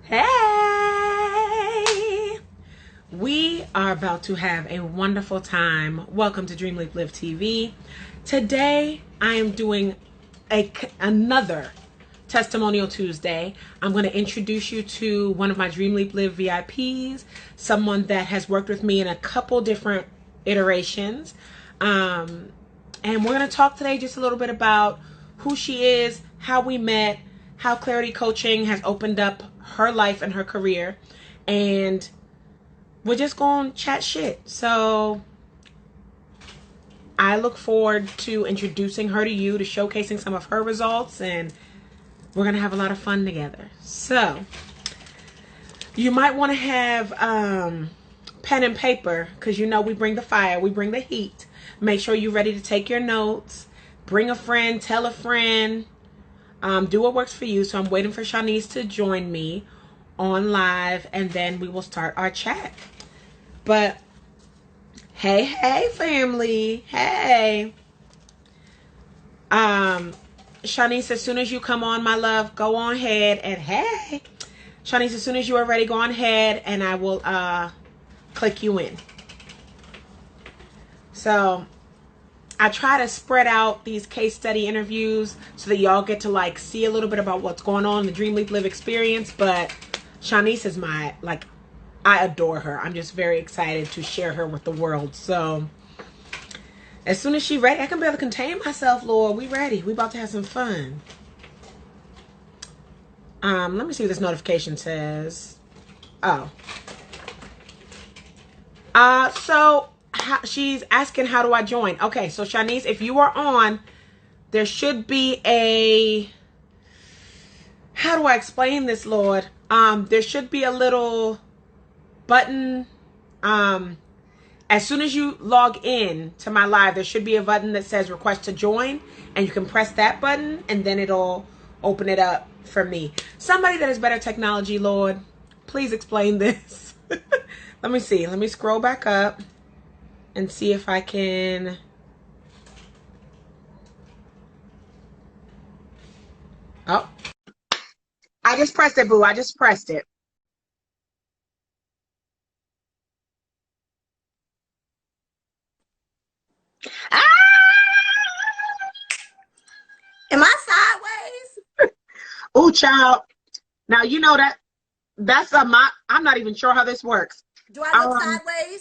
Hey! We are about to have a wonderful time. Welcome to Dream Leap Live TV. Today, I am doing another Testimonial Tuesday. I'm going to introduce you to one of my Dream Leap Live VIPs, someone that has worked with me in a couple different iterations. And we're going to talk today just a little bit about who she is, how we met, how Clarity Coaching has opened up her life and her career, and we're just going to chat shit. So I look forward to introducing her to you, to showcasing some of her results, and we're going to have a lot of fun together. So you might want to have pen and paper, because you know we bring the fire, we bring the heat. Make sure you're ready to take your notes. Bring a friend, tell a friend. Do what works for you. So I'm waiting for Shaunice to join me on live, and then we will start our chat. But hey family, hey. Shaunice, as soon as you come on, my love, go on ahead, and hey, Shaunice, as soon as you are ready, go on ahead and I will click you in. So I try to spread out these case study interviews so that y'all get to like see a little bit about what's going on in the Dream Leap Live experience. But Shaunice is my, like, I adore her. I'm just very excited to share her with the world. So as soon as she's ready, I can barely contain myself, Lord. We ready. We about to have some fun. Let me see what this notification says. Oh. She's asking, how do I join? Okay, so Shaunice, if you are on, there should be a, how do I explain this, Lord? There should be a little button. As soon as you log in to my live, there should be a button that says request to join, and you can press that button, and then it'll open it up for me. Somebody that has better technology, Lord, please explain this. Let me see. Let me scroll back up and see if I can. Oh, I just pressed it, boo. I just pressed it. Ah! Am I sideways? Oh, child. Now, you know that's I'm not even sure how this works. Do I look sideways?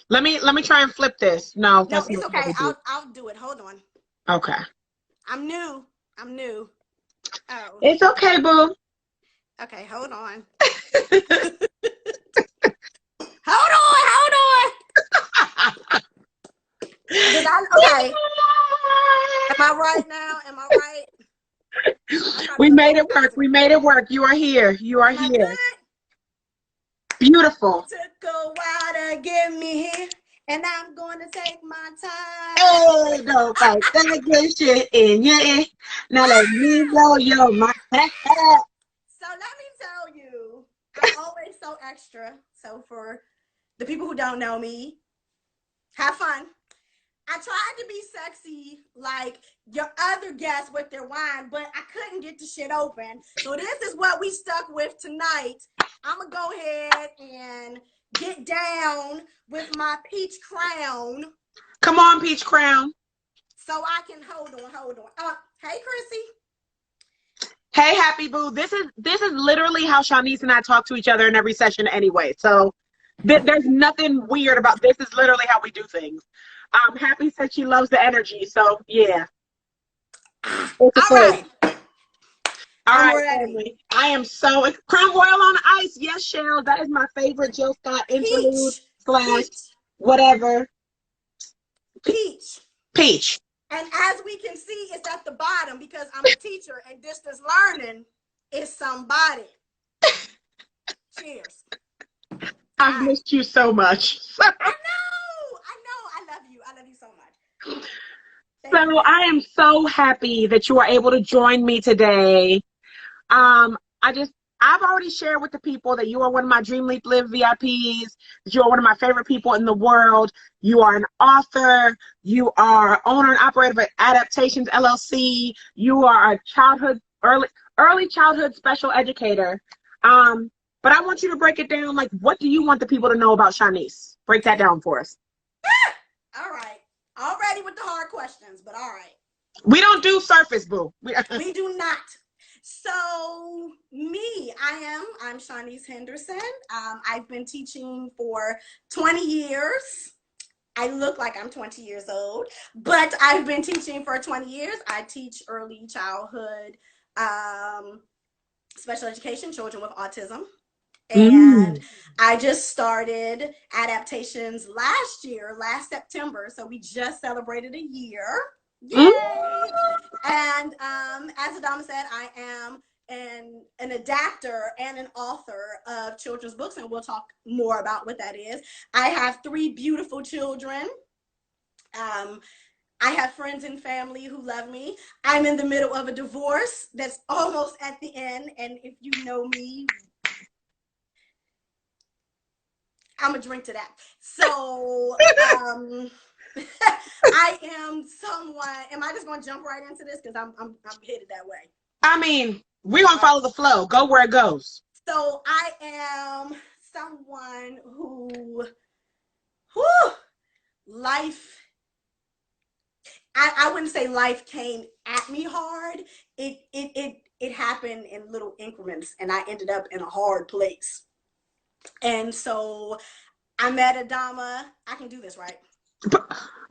Let me try and flip this. No, No, it's okay. I'll do it. Hold on. Okay. I'm new. Oh. It's okay, boo. Okay, hold on. hold on. Okay. Am I right now? Am I right? We made it work. We made it work. You are here. You are here. Beautiful. Took a while to get me here, and I'm going to take my time. Hey, don't fight that good shit in your ear. Now let me blow your mind. So let me tell you, I'm always so extra. So for the people who don't know me, have fun. I tried to be sexy like your other guests with their wine, but I couldn't get the shit open. So this is what we stuck with tonight. I'm going to go ahead and get down with my peach crown. Come on, peach crown. So I can hold on. Hey, Chrissy. Hey, happy boo. This is literally how Shaunice and I talk to each other in every session anyway. So there's nothing weird about this. Is literally how we do things. Happy said she loves the energy, so yeah. All right, family. I am so crumb oil on ice. Yes, Cheryl, that is my favorite Jill Scott interlude / whatever. Peach. And as we can see, it's at the bottom because I'm a teacher and distance learning is somebody. Cheers. I've missed you so much. I know. I love you so much. So I am so happy that you are able to join me today. I've already shared with the people that you are one of my Dream Leap Live VIPs, that you are one of my favorite people in the world. You are an author. You are owner and operator of Adaptations LLC. You are a early childhood special educator. But I want you to break it down. Like, what do you want the people to know about Shaunice? Break that down for us. All right. Already with the hard questions, but all right. We don't do surface, boo. We do not. So I'm Shaunice Henderson. I've been teaching for 20 years. I look like I'm 20 years old, but I've been teaching for 20 years. I teach early childhood, special education, children with autism. And I just started adaptations last September. So we just celebrated a year. Yay! And as Adama said, I am an adapter and an author of children's books, and we'll talk more about what that is. I have 3 beautiful children. I have friends and family who love me. I'm in the middle of a divorce that's almost at the end, and if you know me, I'm gonna drink to that. So I am someone. Am I just gonna jump right into this because I'm headed that way? I mean, we're gonna follow the flow. Go where it goes. So I am someone who life. I wouldn't say life came at me hard. It happened in little increments, and I ended up in a hard place. And so I met Adama. I can do this, right?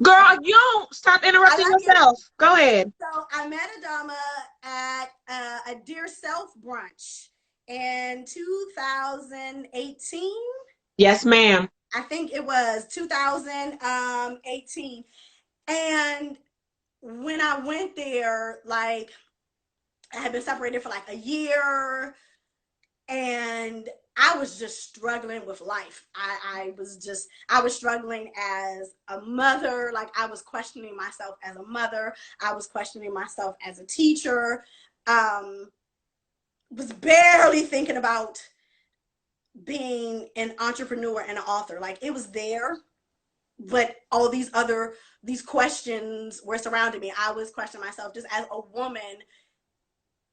Girl, you don't stop interrupting yourself. Go ahead. So I met Adama at a Dear Self brunch in 2018. Yes, ma'am. I think it was 2018. And when I went there, like, I had been separated for like a year, and I was just struggling with life. I was struggling as a mother. Like, I was questioning myself as a mother. I was questioning myself as a teacher. Was barely thinking about being an entrepreneur and an author. Like, it was there, but all these questions were surrounding me. I was questioning myself just as a woman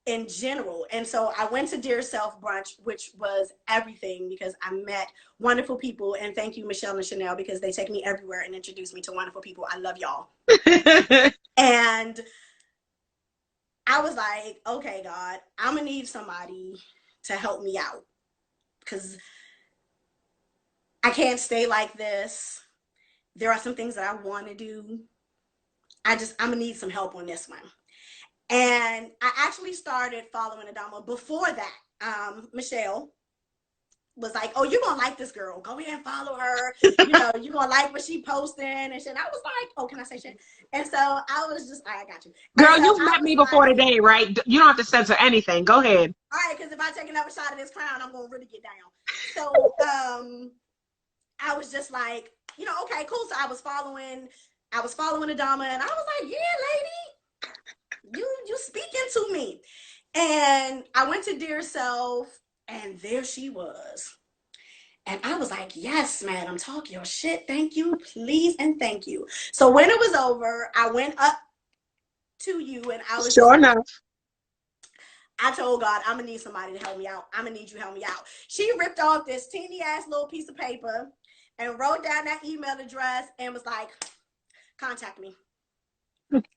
in general. And so I went to Dear Self brunch, which was everything, because I met wonderful people. And thank you, Michelle and Chanel, because they take me everywhere and introduce me to wonderful people. I love y'all. And I was like, okay, God, I'm gonna need somebody to help me out, because I can't stay like this. There are some things that I want to do. I'm gonna need some help on this one. And I actually started following Adama before that. Michelle was like, oh, you're gonna like this girl. Go ahead and follow her. You know, you're gonna like what she posting and shit. I was like, oh, can I say shit? And so I was just, all right, I got you. Girl, you've met me before today, right? You don't have to censor anything. Go ahead. All right, because if I take another shot of this crown, I'm gonna really get down. So I was just like, you know, okay, cool. So I was following Adama, and I was like, yeah, lady, you speaking to me. And I went to Dear Self, and there she was. And I was like, yes, madam, talk your shit. Thank you, please, and thank you. So when it was over, I went up to you, and I was sure enough. I told God, I'm gonna need somebody to help me out. I'm gonna need you to help me out. She ripped off this teeny ass little piece of paper and wrote down that email address and was like, contact me.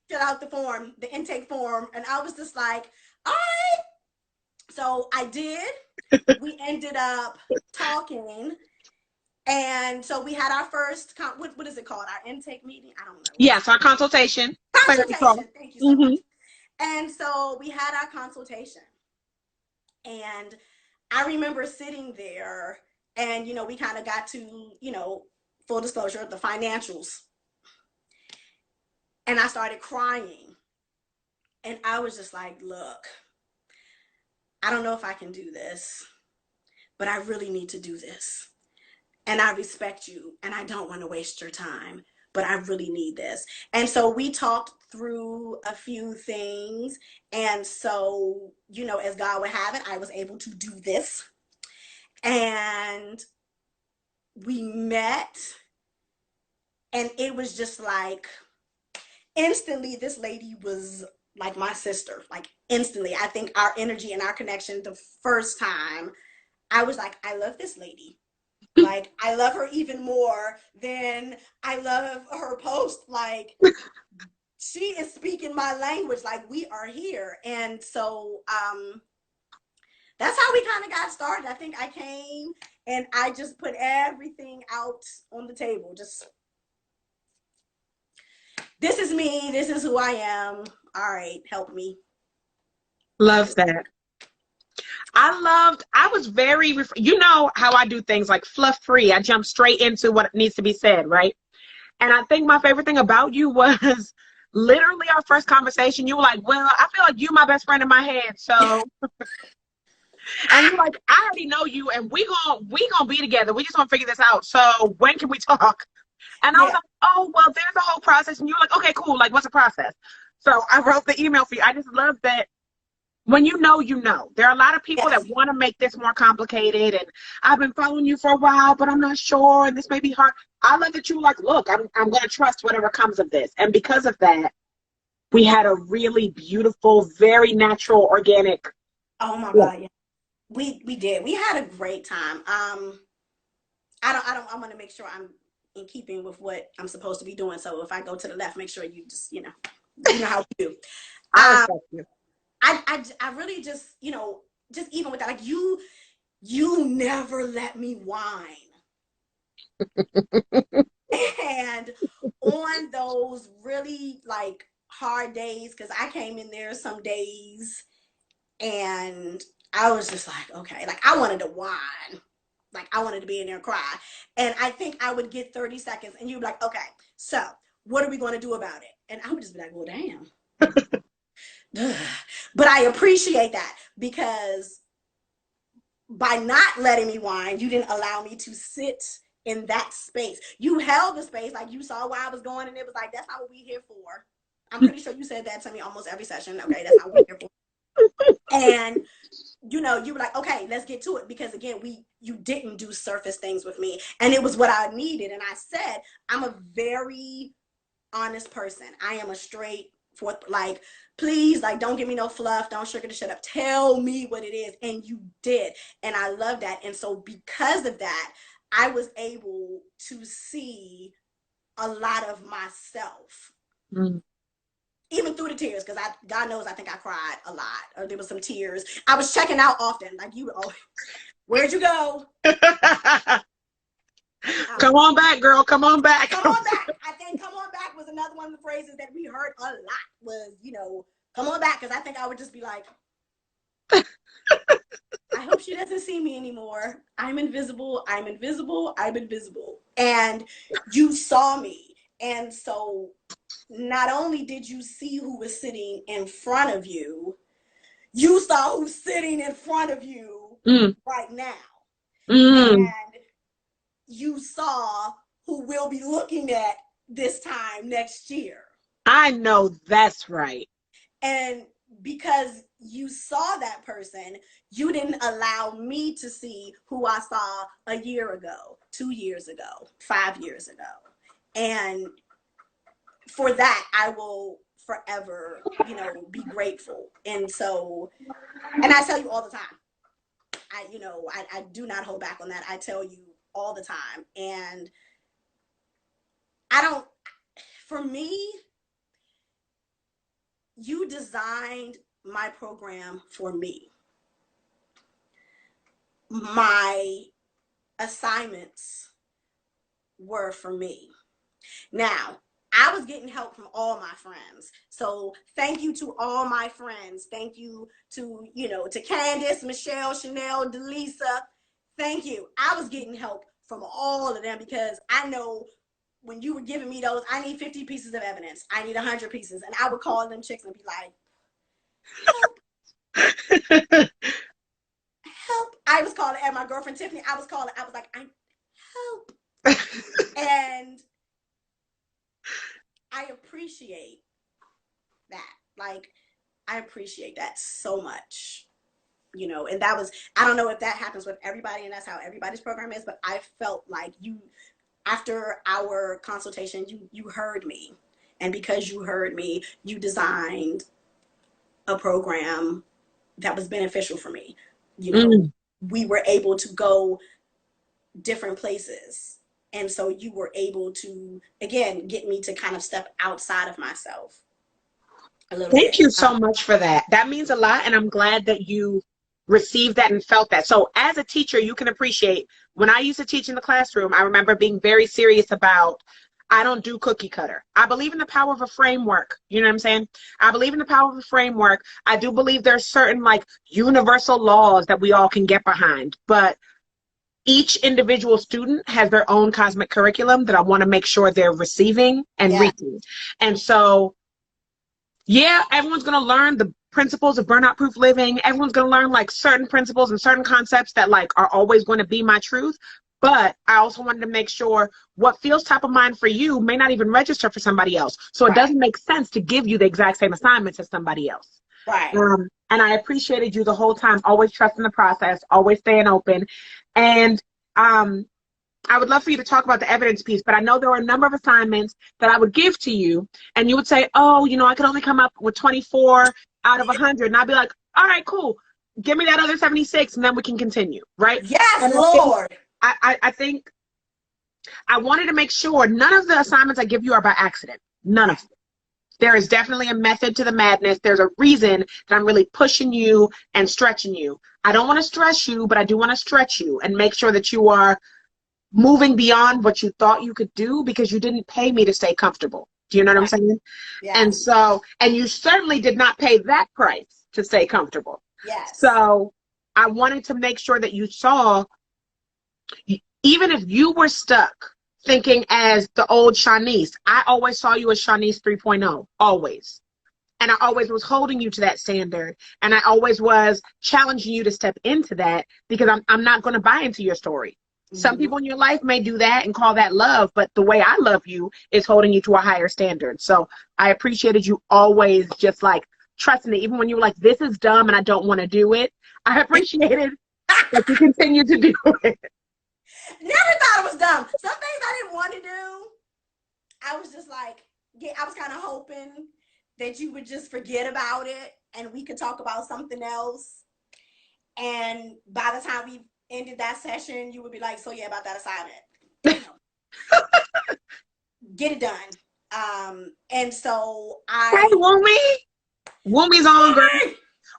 Fill out the form, the intake form. And I was just like, all right. So I did. We ended up talking. And so we had our first, what is it called? Our intake meeting? I don't know. Yes, our consultation. Consultation. Thank you so much. And so we had our consultation. And I remember sitting there, and, you know, we kind of got to, you know, full disclosure, the financials. And I started crying. And I was just like, look, I don't know if I can do this, but I really need to do this. And I respect you, and I don't want to waste your time, but I really need this. And so we talked through a few things. And so, you know, as God would have it, I was able to do this. And we met, and it was just like, instantly, this lady was like my sister, like instantly. I think our energy and our connection the first time, I was like, I love this lady. Like, I love her even more than I love her post. Like, she is speaking my language. Like, we are here. And so that's how we kind of got started. I think I came and I just put everything out on the table. Just, this is me. This is who I am. All right, help me. Love that. I was very, you know how I do things like fluff free. I jump straight into what needs to be said, right? And I think my favorite thing about you was literally our first conversation. You were like, well, I feel like you my best friend in my head. So, and you're like, I already know you and we gonna be together. We just gonna figure this out. So when can we talk? And I was Yeah. like, oh, well, there's a whole process. And you were like, okay, cool. Like, what's the process? So I wrote the email for you. I just love that when you know, you know. There are a lot of people that Yes. want to make this more complicated. And I've been following you for a while, but I'm not sure. And this may be hard. I love that you were like, look, I'm going to trust whatever comes of this. And because of that, we had a really beautiful, very natural, organic. Oh my Yeah. God. Yeah. We did. We had a great time. I want to make sure I'm in keeping with what I'm supposed to be doing. So if I go to the left, make sure you just, you know how we do. I Um, respect you. I really just, just even with that, like you never let me whine. And on those really like hard days, because I came in there some days and I was just like, okay, like I wanted to whine. Like I wanted to be in there and cry. And I think I would get 30 seconds and you'd be like, okay, so what are we going to do about it? And I would just be like, well, damn. But I appreciate that because by not letting me whine, you didn't allow me to sit in that space. You held the space, like you saw where I was going, and it was like, that's not what we're here for. I'm pretty sure you said that to me almost every session. Okay, that's not what we're here for. And you were like, okay, let's get to it. Because again, you didn't do surface things with me. And it was what I needed. And I said, I'm a very honest person. I am a straight forth, like, please, like, don't give me no fluff, don't sugar the shit up, tell me what it is. And you did. And I love that. And so because of that, I was able to see a lot of myself. Mm. Even through the tears, because God knows I think I cried a lot, or there was some tears. I was checking out often, like you. Oh, where'd you go? Come on back, girl. Come on back. Come on back. I think "come on back" was another one of the phrases that we heard a lot. Was come on back, because I think I would just be like, I hope she doesn't see me anymore. I'm invisible. I'm invisible. I'm invisible. And you saw me, and so not only did you see who was sitting in front of you, you saw who's sitting in front of you right now. Mm. And you saw who we'll be looking at this time next year. I know that's right. And because you saw that person, you didn't allow me to see who I saw a year ago, 2 years ago, 5 years ago. And for that, I will forever, be grateful. And so, and I tell you all the time, I do not hold back on that. I tell you all the time. And I don't, for me, you designed my program for me. My assignments were for me. Now, I was getting help from all my friends. So thank you to all my friends. Thank you to Candace, Michelle, Chanel, Delisa. Thank you. I was getting help from all of them because I know when you were giving me those, I need 50 pieces of evidence. I need 100 pieces. And I would call them chicks and be like, help, help. I was calling, and my girlfriend Tiffany, I was like, I help. And I appreciate that. Like, I appreciate that so much. And that was, I don't know if that happens with everybody and that's how everybody's program is, but I felt like after our consultation, you heard me. And because you heard me, you designed a program that was beneficial for me. Mm. we were able to go different places. And so you were able to, again, get me to kind of step outside of myself a little Thank bit. you so much for that. That means a lot, and I'm glad that you received that and felt that. So as a teacher, you can appreciate when I used to teach in the classroom, I remember being very serious about I don't do cookie cutter. I believe in the power of a framework. You know what I'm saying? I believe in the power of a framework. I do believe there's certain like universal laws that we all can get behind, but each individual student has their own cosmic curriculum that I want to make sure they're receiving and Yeah. reaching. And so yeah, everyone's going to learn the principles of burnout proof living. Everyone's going to learn like certain principles and certain concepts that like are always going to be my truth. But I also wanted to make sure what feels top of mind for you may not even register for somebody else. So it doesn't make sense to give you the exact same assignments as somebody else. Right. And I appreciated you the whole time, always trusting the process, always staying open. And I would love for you to talk about the evidence piece, but I know there were a number of assignments that I would give to you, and you would say, oh, you know, I could only come up with 24 out of 100. And I'd be like, all right, cool. Give me that other 76, and then we can continue, right? Yes, And Lord. I think I wanted to make sure none of the assignments I give you are by accident. None of them. There is definitely a method to the madness. There's a reason that I'm really pushing you and stretching you. I don't want to stress you, but I do want to stretch you and make sure that you are moving beyond what you thought you could do because you didn't pay me to stay comfortable. Do you know what I'm saying? Yes. And so, and you certainly did not pay that price to stay comfortable. Yes. So I wanted to make sure that you saw, even if you were stuck thinking as the old Shaunice, I always saw you as Shaunice 3.0, always. And I always was holding you to that standard. And I always was challenging you to step into that because I'm not going to buy into your story. Some people in your life may do that and call that love, but the way I love you is holding you to a higher standard. So I appreciated you always just like trusting it, even when you were like, this is dumb and I don't want to do it. I appreciated that you continue to do it. Never thought it was dumb. Some things I didn't want to do. I was just like, yeah, I was kind of hoping that you would just forget about it and we could talk about something else. And by the time we ended that session, you would be like, so yeah, about that assignment. Get it done. And so Hey, Woomi's on, girl.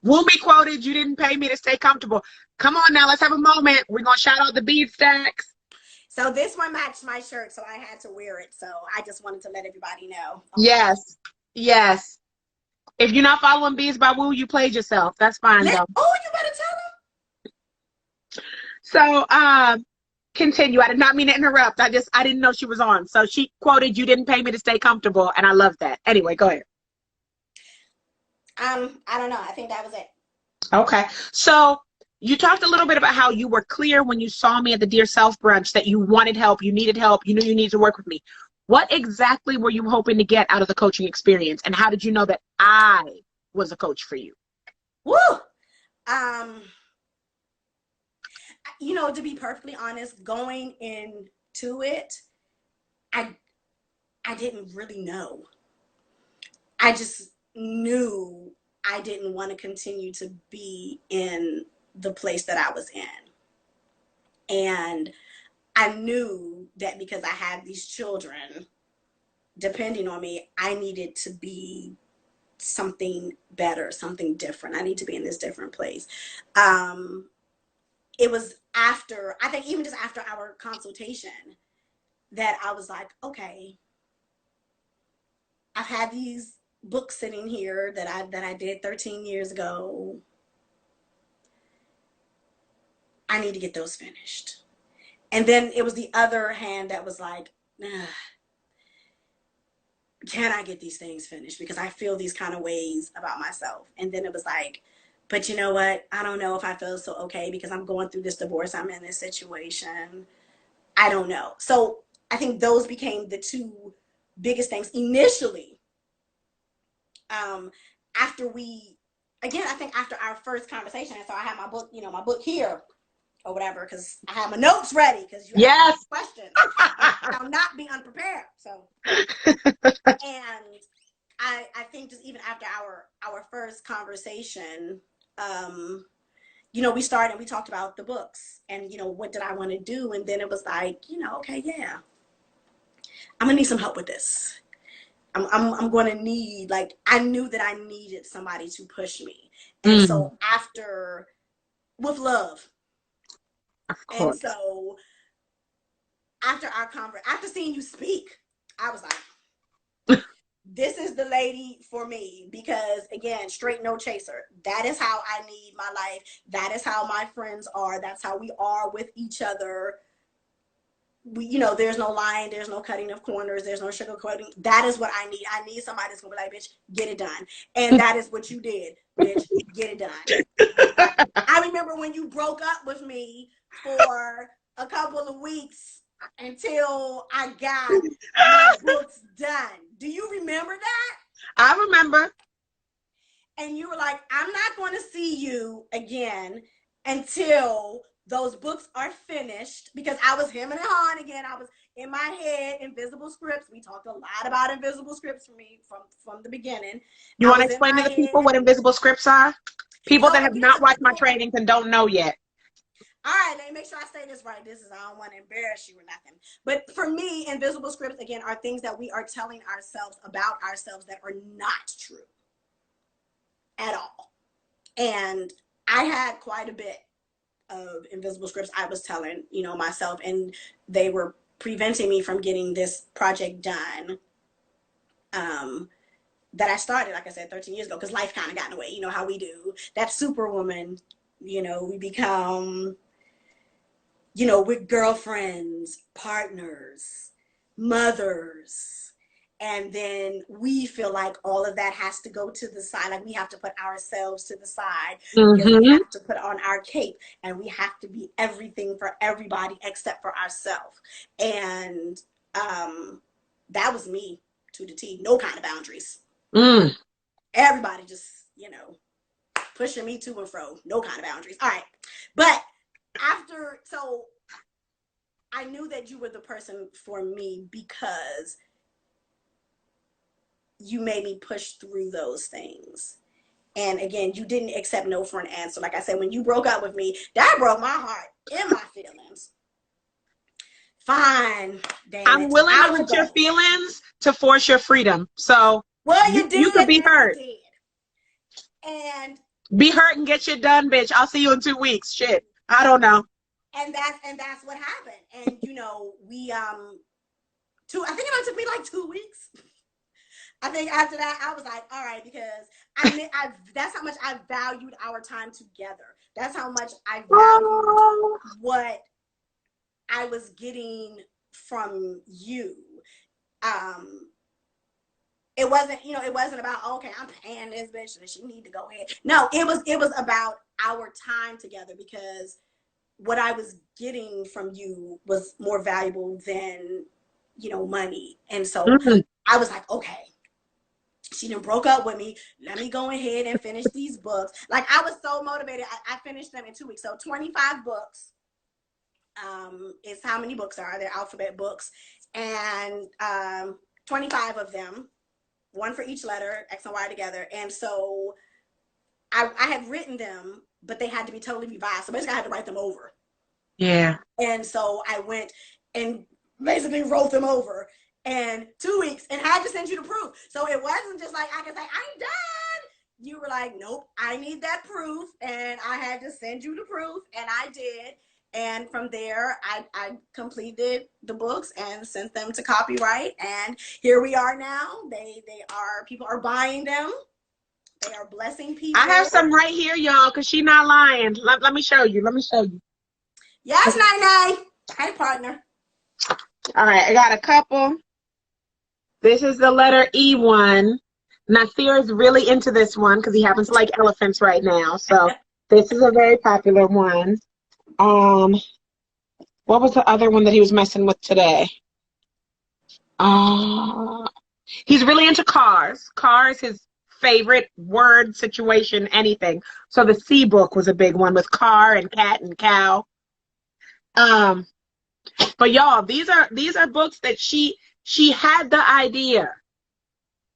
Woomi quoted, you didn't pay me to stay comfortable. Come on now, let's have a moment. We're going to shout out the bead stacks. So this one matched my shirt, so I had to wear it. So I just wanted to let everybody know. Yes. Yes. If you're not following Beads by Woo, you played yourself. That's fine, though. Oh, you better tell them. So, continue. I did not mean to interrupt. I didn't know she was on. So she quoted, you didn't pay me to stay comfortable. And I love that. Anyway, go ahead. I don't know. I think that was it. Okay. So you talked a little bit about how you were clear when you saw me at the Dear Self brunch that you wanted help, you needed help, you knew you needed to work with me. What exactly were you hoping to get out of the coaching experience? And how did you know that I was a coach for you? Woo! You know, to be perfectly honest, going into it, I didn't really know. I just knew I didn't want to continue to be in the place that I was in. And I knew that because I had these children depending on me, I needed to be something better, something different. I need to be in this different place. It was after, I think even just after our consultation, that I was like, okay, I've had these books sitting here that I did 13 years ago. I need to get those finished. And then it was the other hand that was like, can I get these things finished? Because I feel these kind of ways about myself. And then it was like, but you know what? I don't know if I feel so okay because I'm going through this divorce. I'm in this situation. I don't know. So I think those became the two biggest things initially. After we, again, I think after our first conversation, and so I had my book, my book here or whatever, because I have my notes ready because you asked questions. I'll not be unprepared. So, and I think just even after our first conversation, we started and we talked about the books and, what did I want to do? And then it was like, okay, yeah, I'm gonna need some help with this. I'm going to need, like, I knew that I needed somebody to push me. And so with love. Of course. And so after our conference, after seeing you speak, I was like, this is the lady for me, because again, straight no chaser. That is how I need my life. That is how my friends are. That's how we are with each other. There's no lying, there's no cutting of corners, there's no sugarcoating. That is what I need. I need somebody that's gonna be like, bitch, get it done. And that is what you did, bitch, get it done. I remember when you broke up with me for a couple of weeks until I got my books done. Do you remember that? I remember. And you were like, I'm not going to see you again until those books are finished, because I was hemming and hawing again. I was in my head, invisible scripts. We talked a lot about invisible scripts for me from the beginning. You want to explain to the people what invisible scripts are? People that have not watched my trainings and don't know yet. All right, let me make sure I say this right. I don't want to embarrass you or nothing. But for me, invisible scripts, again, are things that we are telling ourselves about ourselves that are not true at all. And I had quite a bit of invisible scripts I was telling, myself, and they were preventing me from getting this project done that I started, like I said, 13 years ago, because life kind of got in the way. You know how we do. That superwoman, we become, we're girlfriends, partners, mothers. And then we feel like all of that has to go to the side. Like we have to put ourselves to the side because we have to put on our cape, and we have to be everything for everybody except for ourselves. And that was me to the T. No kind of boundaries. Everybody just, pushing me to and fro. No kind of boundaries. All right. But so I knew that you were the person for me because you made me push through those things. And again, you didn't accept no for an answer. Like I said, when you broke up with me, that broke my heart and my feelings. Fine, damn I'm willing to hurt your feelings to force your freedom. So you did. You could be hurt. And be hurt and get shit done, bitch. I'll see you in 2 weeks. Shit. I don't know. And that's what happened. And we I think it took me like 2 weeks. I think after that, I was like, all right, because that's how much I valued our time together. That's how much I valued what I was getting from you. It wasn't about, okay, I'm paying this bitch and she need to go ahead. No, it was about our time together, because what I was getting from you was more valuable than, money. And so I was like, okay, she done broke up with me. Let me go ahead and finish these books. Like, I was so motivated. I finished them in 2 weeks. So 25 books is how many books are. They're alphabet books. And 25 of them, one for each letter, X and Y together. And so I had written them, but they had to be totally revised. So basically I had to write them over. Yeah. And so I went and basically wrote them over in 2 weeks and had to send you the proof. So it wasn't just like I could say, I'm done. You were like, nope, I need that proof. And I had to send you the proof, and I did. And from there, I completed the books and sent them to copyright. And here we are now. People are buying them. They are blessing people. I have some right here, y'all, because she's not lying. Let me show you. Yes, Nai. Hey, partner. All right, I got a couple. This is the letter E one. Nasir is really into this one because he happens to like elephants right now. So this is a very popular one. What was the other one that he was messing with today? He's really into cars. Cars, his favorite word, situation, anything. So the C book was a big one with car and cat and cow. But y'all, these are books that she had the idea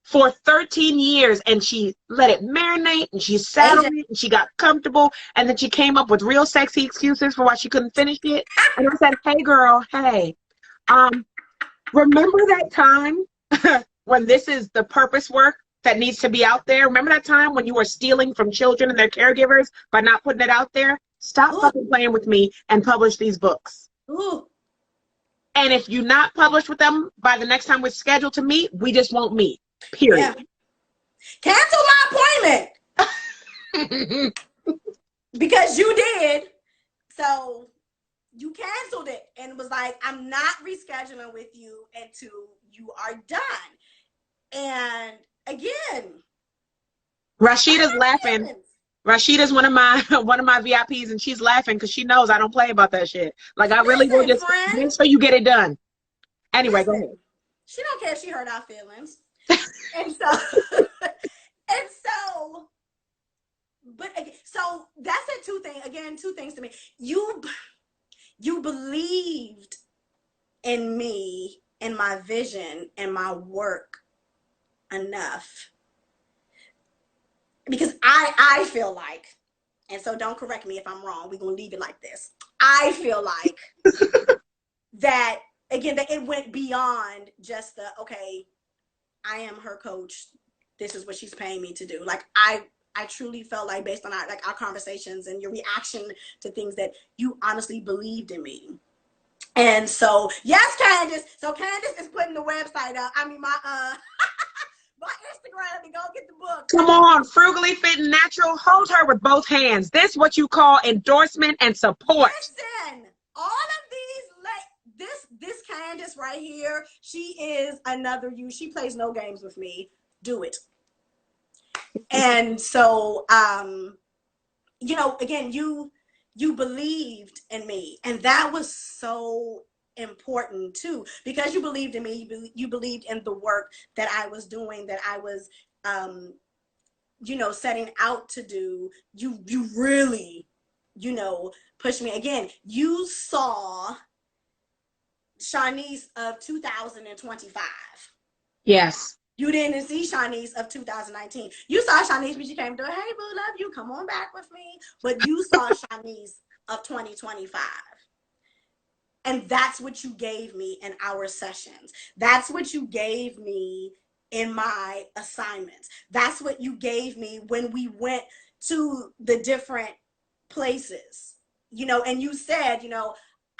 for 13 years, and she let it marinate, and she sat on it, and she got comfortable, and then she came up with real sexy excuses for why she couldn't finish it. And I said, hey girl, hey, remember that time when this is the purpose work that needs to be out there? Remember that time when you were stealing from children and their caregivers by not putting it out there? Stop fucking playing with me and publish these books. Ooh. And if you're not published with them by the next time we're scheduled to meet, we just won't meet. Period. Yeah. Cancel my appointment. Because you did. So you canceled it and was like, I'm not rescheduling with you until you are done. And again, Rashida's laughing. Rashida's one of my VIPs, and she's laughing because she knows I don't play about that shit. Like, I really will just make sure you get it done. Anyway, go ahead. She don't care if she hurt our feelings. And so but again, so that said two things to me. You believed in me and my vision and my work enough, because I feel like, and so don't correct me if I'm wrong, we're gonna leave it like this. I feel like that, again, that it went beyond just the, okay, I am her coach, this is what she's paying me to do. Like, I truly felt like, based on our conversations and your reaction to things, that you honestly believed in me. And so, yes, Candace. So Candace is putting the website up. I mean, my my Instagram to go get the book. Come on, Frugally Fit and Natural. Hold her with both hands. This is what you call endorsement and support. Listen, all of these, this Candace right here, she is another you. She plays no games with me. Do it. And so, again, you believed in me, and that was so important too, because you believed in me. You believed in the work that I was doing, that I was, setting out to do. You really, pushed me. Again, you saw Shaunice of 2025. Yes. You didn't see Shaunice of 2019. You saw Shaunice when she came to, hey, boo, love you, come on back with me. But you saw Shaunice of 2025. And that's what you gave me in our sessions. That's what you gave me in my assignments. That's what you gave me when we went to the different places, and you said,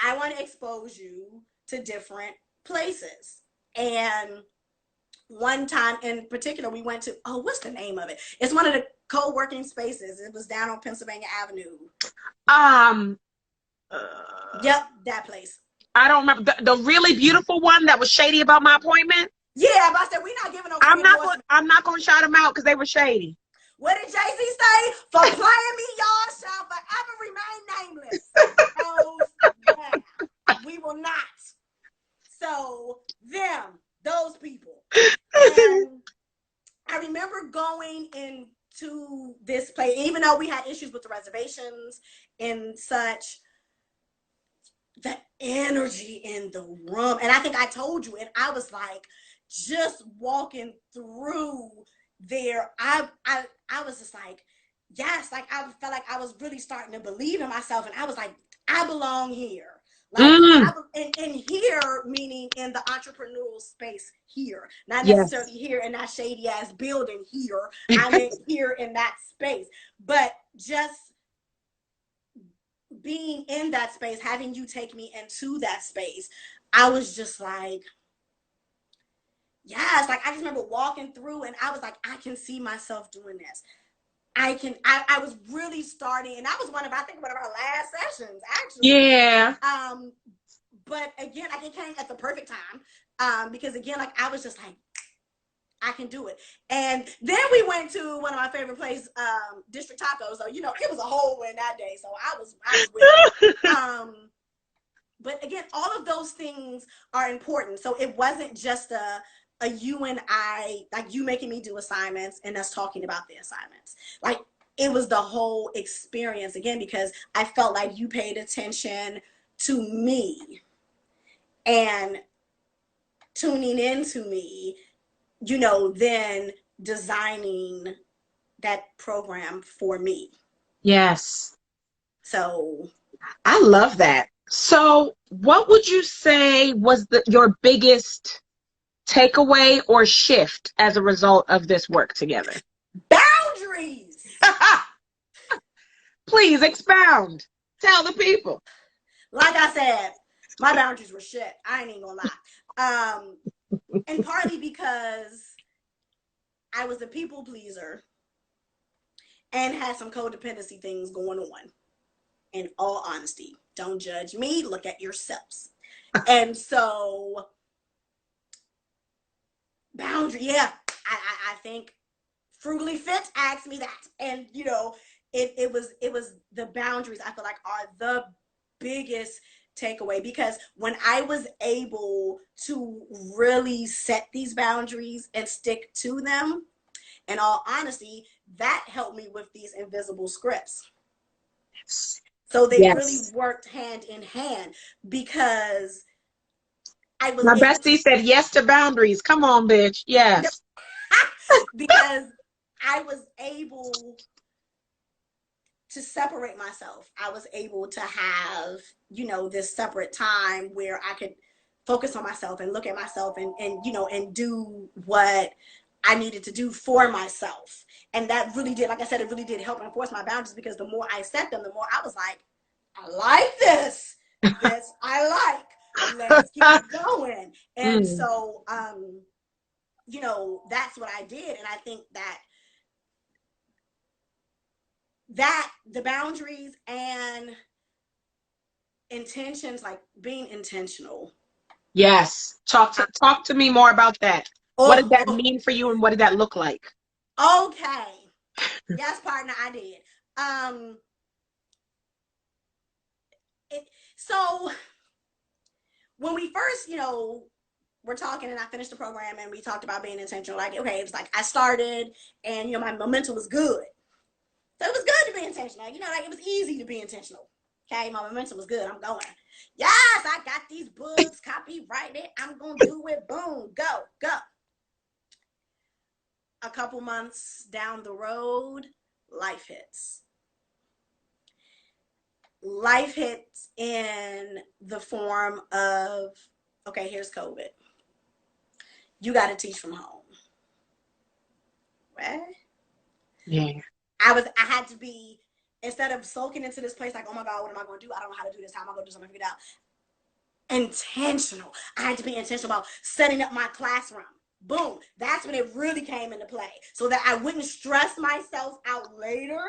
I want to expose you to different places. And one time in particular, we went to, what's the name of it? It's one of the co-working spaces. It was down on Pennsylvania Avenue. Yep, that place. I don't remember the really beautiful one that was shady about my appointment. Yeah, but I said, we're not giving no. I'm not going to shout them out because they were shady. What did Jay-Z say? For playing me, y'all shall forever remain nameless. We will not. So those people. And I remember going into this place, even though we had issues with the reservations and such, the energy in the room. And I think I told you, and I was like, just walking through there, I was just like, yes, like I felt like I was really starting to believe in myself. And I was like, I belong here. Like, and here, meaning in the entrepreneurial space here, not necessarily here in that shady ass building here. I mean, here in that space, but just being in that space, having you take me into that space, I was just like, yes, like I just remember walking through and I was like, I can see myself doing this. I was really starting, and that was one of our last sessions, actually. Yeah. But again, like, it came at the perfect time, because again, like, I was just like, I can do it. And then we went to one of my favorite places, District Tacos. So, it was a whole win that day. So I was with it. But again, all of those things are important. So it wasn't just a you and I, like, you making me do assignments and us talking about the assignments. Like, it was the whole experience, again, because I felt like you paid attention to me and tuning into me, then designing that program for me. Yes. So I love that. So what would you say was your biggest takeaway or shift as a result of this work together? boundaries. Please expound. Tell the people. Like I said, my boundaries were shit. I ain't even gonna lie. And partly because I was a people pleaser and had some codependency things going on. In all honesty, don't judge me, look at yourselves. And so boundary, yeah, I think Frugally Fit asked me that. And it was the boundaries I feel like are the biggest takeaway, because when I was able to really set these boundaries and stick to them, in all honesty, that helped me with these invisible scripts. So they really Yes. worked hand in hand, because I was My able bestie to, said yes to boundaries. Come on, bitch. Yes. because I was able to separate myself. I was able to have, this separate time where I could focus on myself and look at myself and do what I needed to do for myself. And that really did, like I said, it really did help enforce my boundaries, because the more I set them, the more I was like, I like this. This I like. Let's keep going. And Mm. so, that's what I did. And I think that the boundaries and intentions, like being intentional. Yes. Talk to me more about that. What did that mean for you and what did that look like? Okay. Yes, partner, I did. Um, so when we first, we're talking and I finished the program and we talked about being intentional. Like, okay, it was like I started and my momentum was good. So it was good to be intentional. Like it was easy to be intentional. Okay, my momentum was good. I'm going. Yes, I got these books, copyrighted. I'm gonna do it. Boom, go. A couple months down the road, life hits. Life hits in the form of, okay, here's COVID. You got to teach from home. What? Yeah. I had to be, instead of soaking into this place like, oh my God, what am I going to do? I don't know how to do this. How am I going to do something? Figure it out. Intentional. I had to be intentional about setting up my classroom. Boom. That's when it really came into play. So that I wouldn't stress myself out later.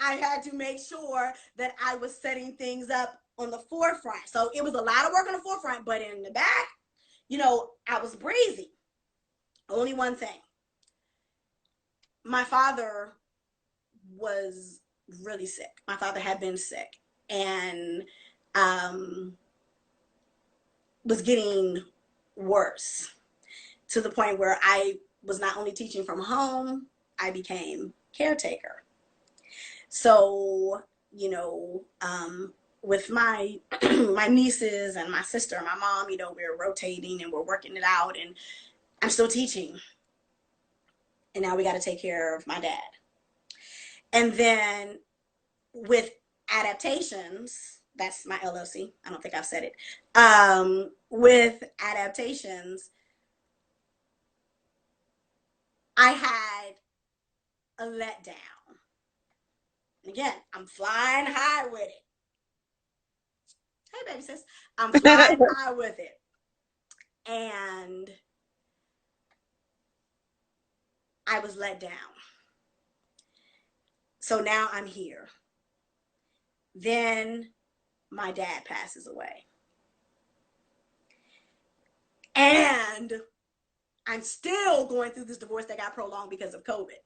I had to make sure that I was setting things up on the forefront. So it was a lot of work on the forefront, but in the back, I was breezy. Only one thing. My father was really sick. My father had been sick and was getting worse, to the point where I was not only teaching from home, I became caretaker. So, with my my nieces and my sister and my mom, we're rotating and we're working it out, and I'm still teaching. And now we got to take care of my dad. And then with adaptations, that's my LLC. I don't think I've said it. With adaptations, I had a letdown. Again, I'm flying high with it. Hey, baby sis. I'm flying high with it. And I was let down. So now I'm here. Then my dad passes away. And I'm still going through this divorce that got prolonged because of COVID.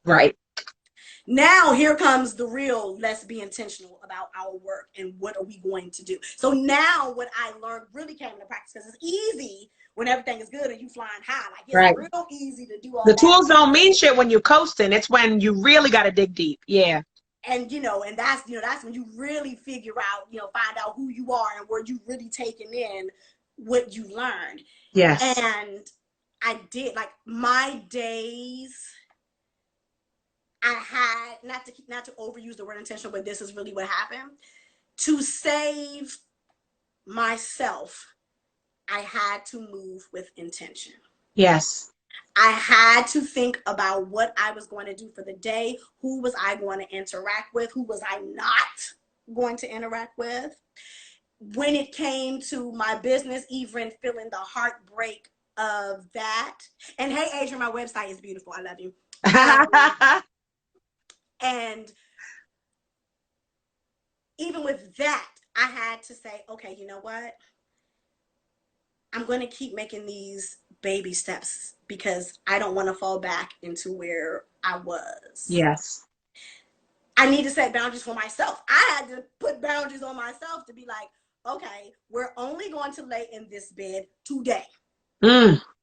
Right. Now here comes the real, let's be intentional about our work and what are we going to do. So now what I learned really came into practice, because it's easy when everything is good and you flying high. Like it's Right. real easy to do all The that. tools don't mean shit when you're coasting. It's when you really got to dig deep. Yeah. And and that's when you really figure out, find out who you are and where you really taking in what you learned. Yes. And I did, like, my days, I had, not to overuse the word intentional, but this is really what happened. To save myself, I had to move with intention. Yes. I had to think about what I was going to do for the day. Who was I going to interact with? Who was I not going to interact with? When it came to my business, even feeling the heartbreak of that. And hey, Adrian, my website is beautiful. I love you. And even with that, I had to say, okay, you know what? I'm going to keep making these baby steps because I don't want to fall back into where I was. Yes. I need to set boundaries for myself. I had to put boundaries on myself to be like, okay, we're only going to lay in this bed today.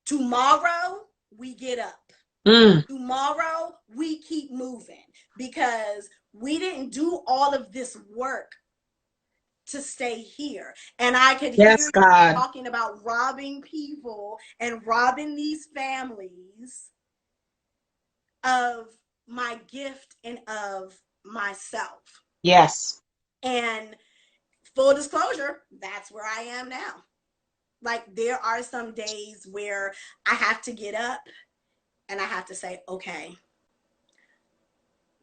Tomorrow, we get up. Tomorrow, we keep moving because we didn't do all of this work to stay here. And I could hear you talking about robbing people and robbing these families of my gift and of myself. Yes. And full disclosure, that's where I am now. Like, there are some days where I have to get up and I have to say, okay,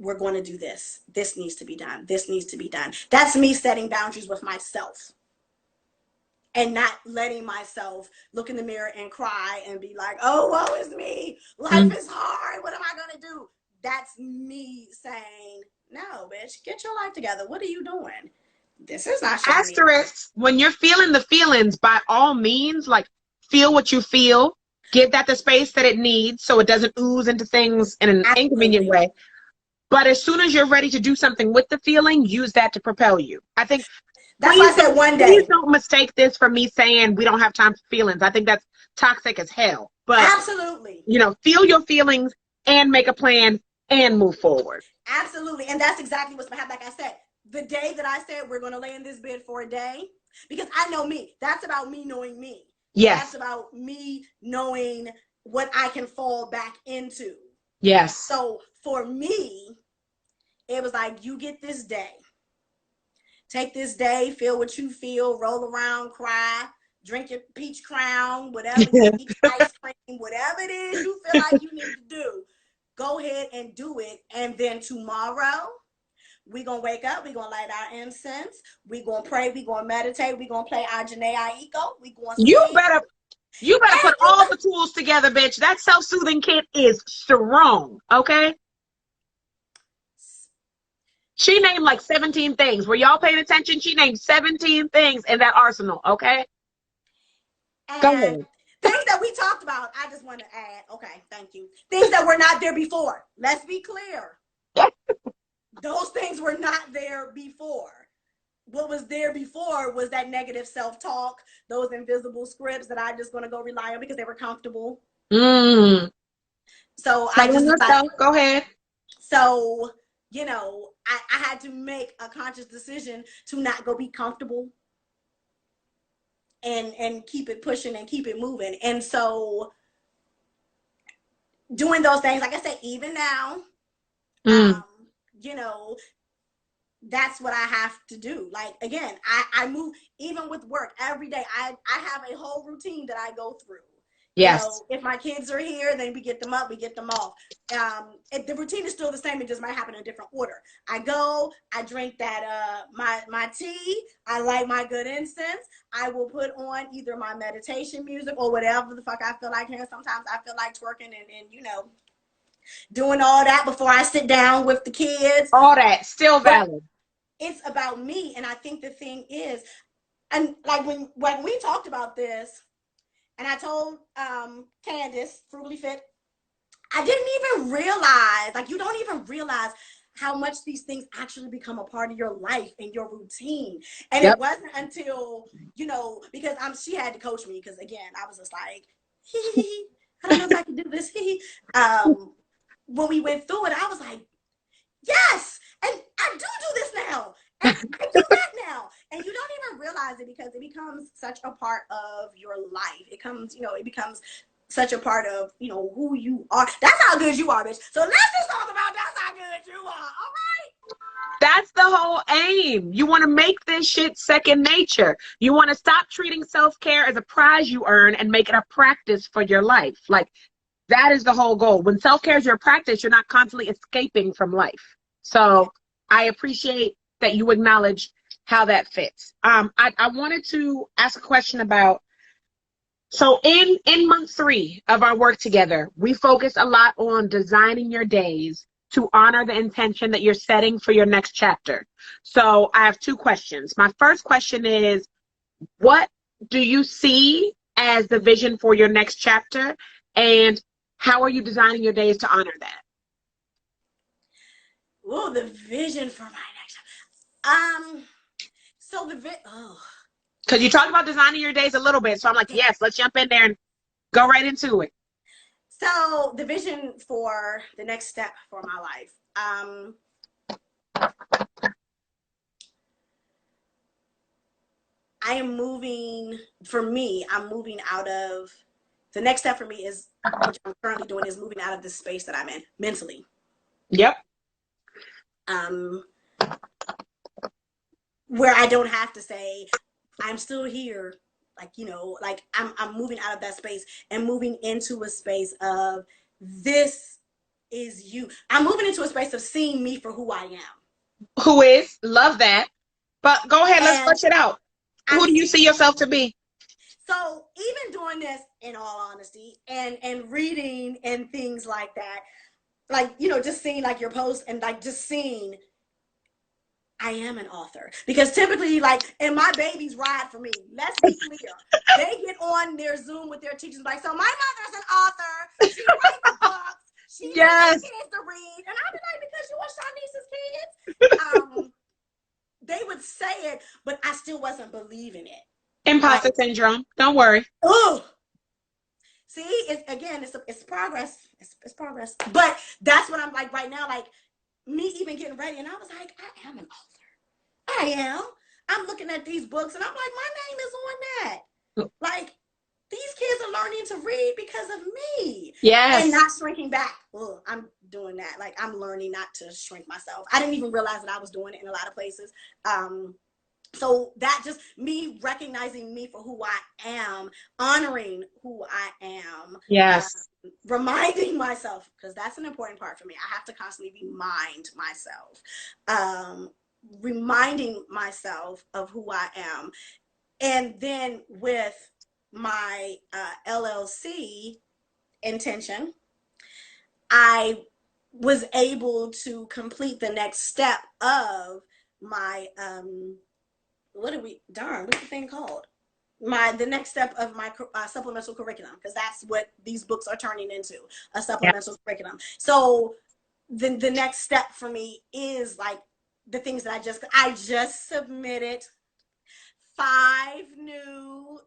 we're going to do this. This needs to be done. This needs to be done. That's me setting boundaries with myself and not letting myself look in the mirror and cry and be like, oh, woe is me. Life is hard. What am I going to do? That's me saying, no, bitch, get your life together. What are you doing? This is not Shaunice. Asterisk, when you're feeling the feelings, by all means, like, feel what you feel. Give that the space that it needs so it doesn't ooze into things in an inconvenient way. But as soon as you're ready to do something with the feeling, use that to propel you. I think that's why I said one day. Please don't mistake this for me saying we don't have time for feelings. I think that's toxic as hell. But absolutely, you know, feel your feelings and make a plan and move forward. Absolutely. And that's exactly what's going to happen. Like I said, the day that I said we're going to lay in this bed for a day, because I know me. That's about me knowing me. Yes. That's about me knowing what I can fall back into. Yes. So for me, it was like, you get this day. Take this day, feel what you feel, roll around, cry, drink your peach crown, whatever you eat, ice cream, whatever it is you feel like you need to do. Go ahead and do it. And then tomorrow, we're going to wake up. We're going to light our incense. We're going to pray. We're going to meditate. We're going to play our Janae Aiko. We're going to You better put all the tools together, bitch. That self-soothing kit is strong, okay? She named like 17 things. Were y'all paying attention? She named 17 things in that arsenal, okay? And go ahead. Things that we talked about, I just want to add. Okay, thank you. Things that were not there before. Let's be clear. Those things were not there before. What was there before was that negative self-talk, those invisible scripts that I'm just going to go rely on because they were comfortable. So I just go ahead. So, you know, I had to make a conscious decision to not go be comfortable and keep it pushing and keep it moving. And so doing those things, like I said, even now, you know, that's what I have to do. Like, again, I move, even with work every day. I have a whole routine that I go through. Yes. You know, if my kids are here, then we get them up, we get them off. The routine is still the same. It just might happen in a different order. I go, I drink that my tea, I light my good incense. I will put on either my meditation music or whatever the fuck I feel like hearing. Sometimes I feel like twerking and you know, doing all that before I sit down with the kids. All that, still valid. But it's about me. And I think the thing is, and like when we talked about this, and I told Candace, Frugally Fit, I didn't even realize, like, you don't even realize how much these things actually become a part of your life and your routine. And it wasn't until, you know, because she had to coach me, because again, I was just like, I don't know if I can do this. When we went through it, I was like, yes, and I do this now. And I do that now. And you don't even realize it because it becomes such a part of your life. It comes, you know, it becomes such a part of, you know, who you are. That's how good you are, bitch. So let's just talk about that's how good you are. All right. That's the whole aim. You want to make this shit second nature. You want to stop treating self-care as a prize you earn and make it a practice for your life. Like, that is the whole goal. When self-care is your practice, you're not constantly escaping from life. So I appreciate that you acknowledge how that fits. I wanted to ask a question about, so in month 3 of our work together, we focus a lot on designing your days to honor the intention that you're setting for your next chapter. So I have 2 questions. My first question is, what do you see as the vision for your next chapter? And how are you designing your days to honor that? Oh, the vision for my next. So Because you talked about designing your days a little bit. So I'm like, yes, let's jump in there and go right into it. So the vision for the next step for my life. I am moving, for me, I'm moving out of, the next step for me is, which I'm currently doing, is moving out of the space that I'm in mentally. Yep. Where I don't have to say, I'm still here. Like, you know, like I'm moving out of that space and moving into a space of, this is you. I'm moving into a space of seeing me for who I am. Who is? Love that. But go ahead, let's And flesh it out. Who do you see yourself to be? So even doing this, in all honesty, and reading and things like that, like, you know, just seeing like your posts and like just seeing, I am an author. Because typically, like, and my babies ride for me. Let's be clear. They get on their Zoom with their teachers like, so my mother's an author. She writes books. She Yes. teaches kids to read. And I'll be like, because you are Shaunice's kids. They would say it, but I still wasn't believing it. Imposter syndrome. Don't worry. Oh, see, it's progress. It's progress. But that's what I'm like right now. Like, me even getting ready, and I was like, I am an author. I am. I'm looking at these books, and I'm like, my name is on that. Like, these kids are learning to read because of me. Yes. And not shrinking back. Ugh, I'm doing that. Like, I'm learning not to shrink myself. I didn't even realize that I was doing it in a lot of places. So that just me recognizing me for who I am, honoring who I am. Yes. Reminding myself, because that's an important part for me. I have to constantly remind myself. Reminding myself of who I am. And then with my LLC intention, I was able to complete the next step of my what's the thing called? The next step of my supplemental curriculum, because that's what these books are turning into, a supplemental curriculum. So the next step for me is like the things that I just submitted 5 new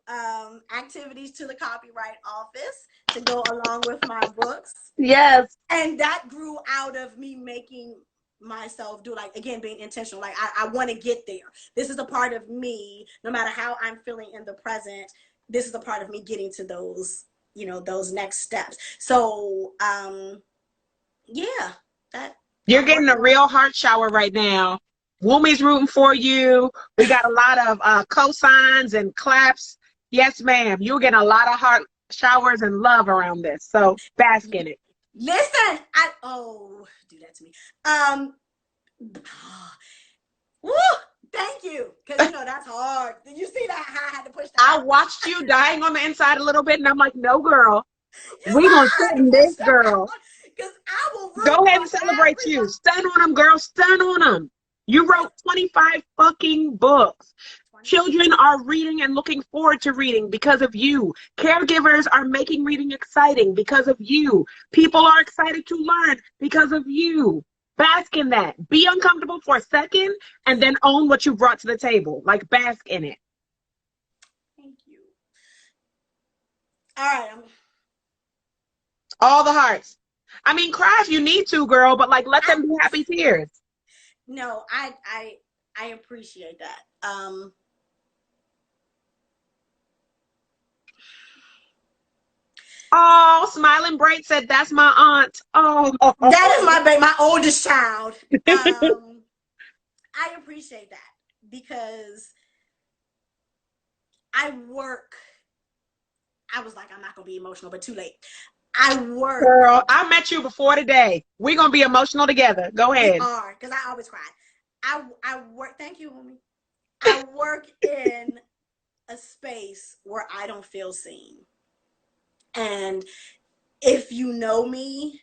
activities to the copyright office to go along with my books. Yes. And that grew out of me making myself do, like, again, being intentional. Like, I want to get there. This is a part of me, no matter how I'm feeling in the present, this is a part of me getting to those, you know, those next steps. So yeah, that You're getting a real heart shower right now. Wumi's rooting for you. We got a lot of cosigns and claps. Yes, ma'am. You're getting a lot of heart showers and love around this. So bask in it. Listen, do that to me. Woo, thank you. Because, you know, that's hard. Did you see that? How I had to push that? I watched you dying on the inside a little bit, and I'm like, no, girl. We gonna sit in this, girl. Because I will go ahead and celebrate you. Stun on them, girl. Stun on them. You wrote 25 fucking books. Children are reading and looking forward to reading because of you. Caregivers are making reading exciting because of you. People are excited to learn because of you. Bask in that. Be uncomfortable for a second and then own what you brought to the table. Like, bask in it. Thank you. All right. All the hearts. I mean, cry if you need to, girl, but like, let them be happy tears. No, I appreciate that. Oh, Smiling Bright said that's my aunt. Oh. That is my oldest child. I appreciate that because I work. I was like, I'm not gonna be emotional, but too late. I work. Girl, I met you before today. We're gonna be emotional together. Go We ahead. are, because I always cry. I work. Thank you, homie. I work in a space where I don't feel seen, and if you know me,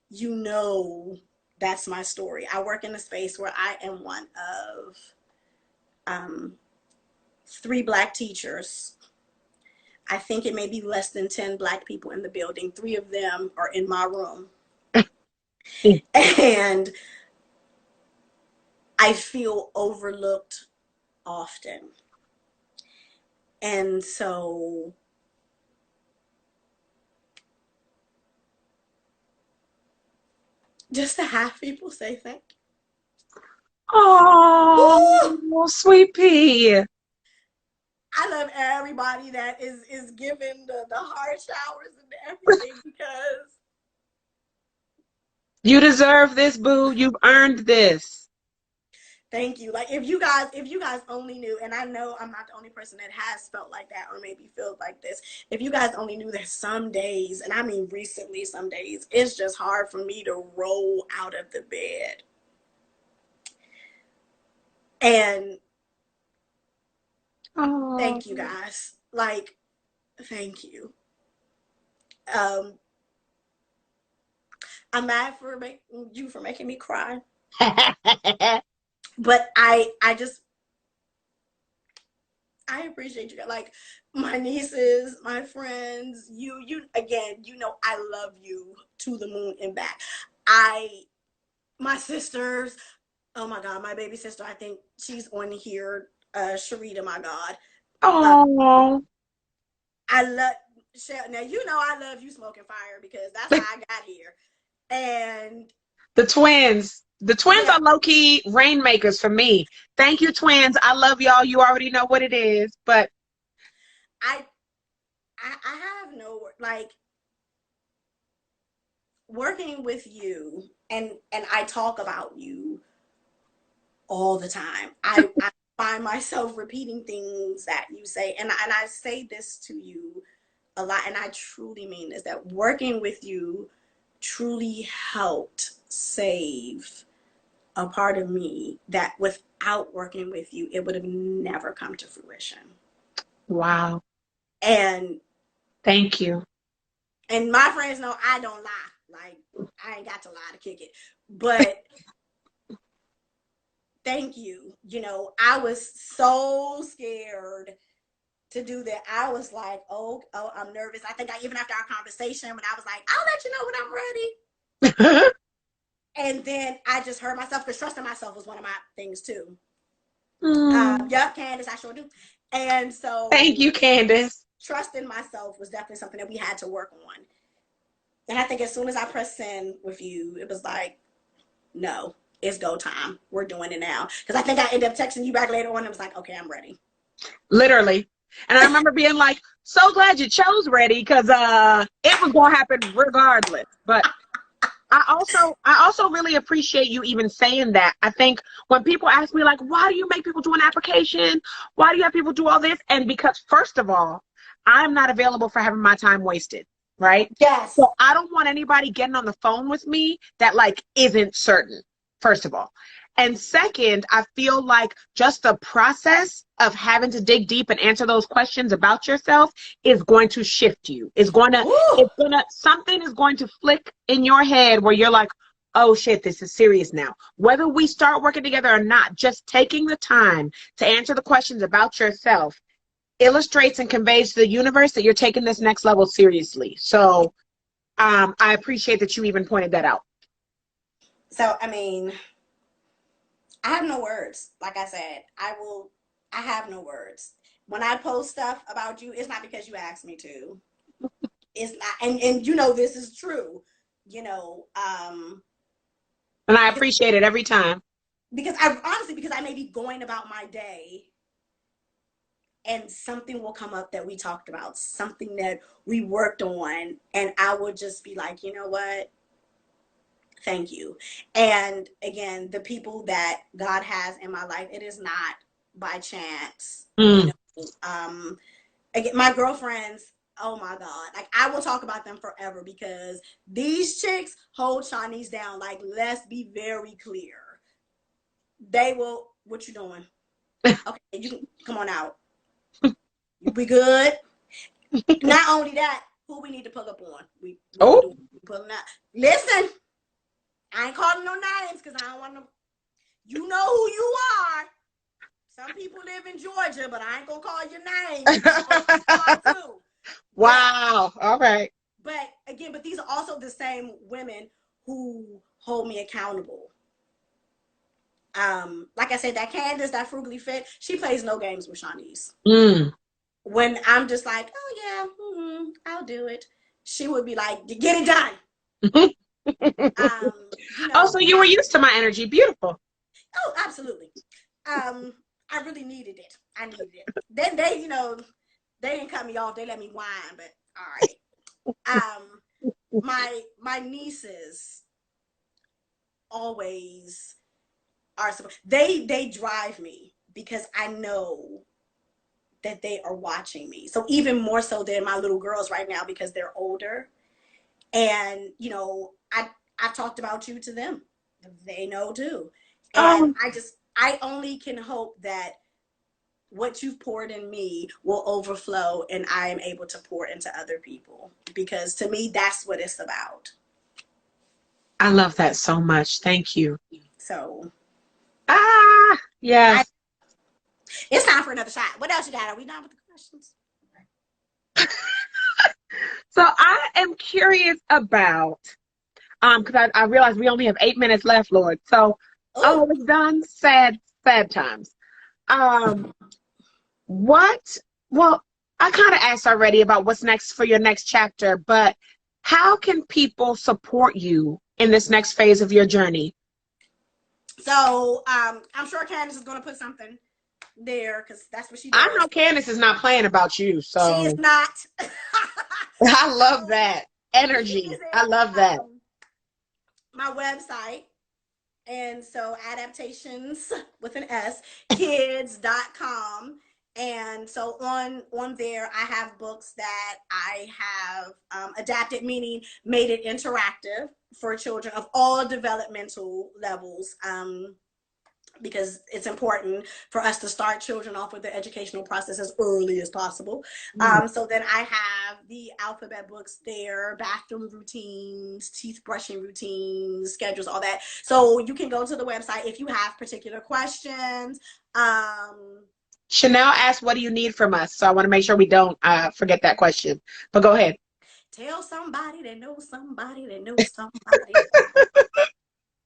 you know that's my story. I work in a space where I am one of um, 3 Black teachers. I think it may be less than 10 Black people in the building. 3 of them are in my room. And I feel overlooked often. And so just to have people say thank you. Oh, Ooh! sweet pea. I love everybody that is giving the heart showers and everything because You deserve this, boo. You've earned this. thank you. Like if you guys only knew, and I know I'm not the only person that has felt like that or maybe felt like this. If you guys only knew that some days, and I mean recently some days, it's just hard for me to roll out of the bed. And Oh. thank you guys. Like thank you. Um I'm mad for making me cry. But I appreciate you. Like my nieces, my friends, you again, you know I love you to the moon and back. My sisters, oh my God, my baby sister, I think she's on here, Sharita, my God. Uh, Oh. I love now you know I love you smoking fire because that's how I got here. And The twins. The twins yeah, are low-key rainmakers for me. Thank you, twins. I love y'all. You already know what it is. But I I have no like working with you and I talk about you all the time. I find myself repeating things that you say, and I say this to you a lot, and I truly mean this, that working with you truly helped save a part of me that without working with you, it would have never come to fruition. wow. And Thank you. my friends know I don't lie. Like I ain't got to lie to kick it. But thank you. You know, I was so scared to do that. I was like, oh, I'm nervous. I think even after our conversation, when I was like, I'll let you know when I'm ready. And then I just heard myself, because trusting myself was one of my things too. Yeah, Candace, I sure do. And Thank so you, Candace. trusting myself was definitely something that we had to work on. And I think as soon as I pressed send with you, it was like, no, it's go time. We're doing it now. Because I think I ended up texting you back later on and was like, okay, I'm ready. Literally. And I remember being like, so glad you chose ready because it was gonna happen regardless. But I also really appreciate you even saying that. I think when people ask me like, why do you make people do an application? Why do you have people do all this? And because first of all, I'm not available for having my time wasted, right? Yes. So I don't want anybody getting on the phone with me that like isn't certain, first of all. And second, I feel like just the process of having to dig deep and answer those questions about yourself is going to shift you. Something is going to flick in your head where you're like, oh shit, this is serious now. Whether we start working together or not, just taking the time to answer the questions about yourself illustrates and conveys to the universe that you're taking this next level seriously. So I appreciate that you even pointed that out. So, I mean, I have no words. Like I said, I have no words. When I post stuff about you, it's not because you asked me to. It's not, and you know, this is true, you know, And I because, appreciate it every time. because I honestly, because I may be going about my day and something will come up that we talked about, something that we worked on, and I will just be like, you know what? Thank you. And again, the people that God has in my life, it is not by chance. You Mm. know, again, my girlfriends, oh my God, like I will talk about them forever because these chicks hold Shaunice down. Like, let's be very clear. They will, what you doing? Okay, you can come on out. We good? Not only that, who we need to pull up on. We Oh, doing pulling out. Listen, I ain't calling no names because I don't want to. You know who you are. Some people live in Georgia, but I ain't gonna call your name. You know who you are too. wow. All right. But again, but these are also the same women who hold me accountable. Like I said, that Candace, that frugally fit, she plays no games with Shaunice. Mm. When I'm just like, oh yeah, I'll do it, she would be like, get it done. You Oh, know, so you were used to my energy. Beautiful. oh, absolutely. I really needed it. I needed it. Then they, you know, they didn't cut me off. They let me whine, but all right. My nieces always are. They drive me because I know that they are watching me. So even more so than my little girls right now because they're older. And you know, I talked about you to them. They know too. And Oh, I only can hope that what you've poured in me will overflow and I am able to pour into other people. Because to me, that's what it's about. I love that so much. Thank you. So Ah, I yes. it's time for another shot. What else you got? Are we done with the questions? So I am curious about, because I realize we only have 8 minutes left, Lord. So, Oh, oh, it's done. Sad, sad times. Um, what? Well, I kind of asked already about what's next for your next chapter, but how can people support you in this next phase of your journey? so I'm sure Candace is gonna put something there because that's what she I does. know Candace is not playing about you, She is so not. I love So that she energy. is I in love that. my website. And so adaptations with an S, kids.com. And so on there, I have books that I have adapted, meaning made it interactive for children of all developmental levels. Because it's important for us to start children off with the educational process as early as possible. Mm. So then I have the alphabet books there, bathroom routines, teeth brushing routines, schedules, all that. So you can go to the website if you have particular questions. Chanel asked, "What do you need from us?" So I want to make sure we don't forget that question. But go ahead. Tell somebody that knows somebody that knows somebody.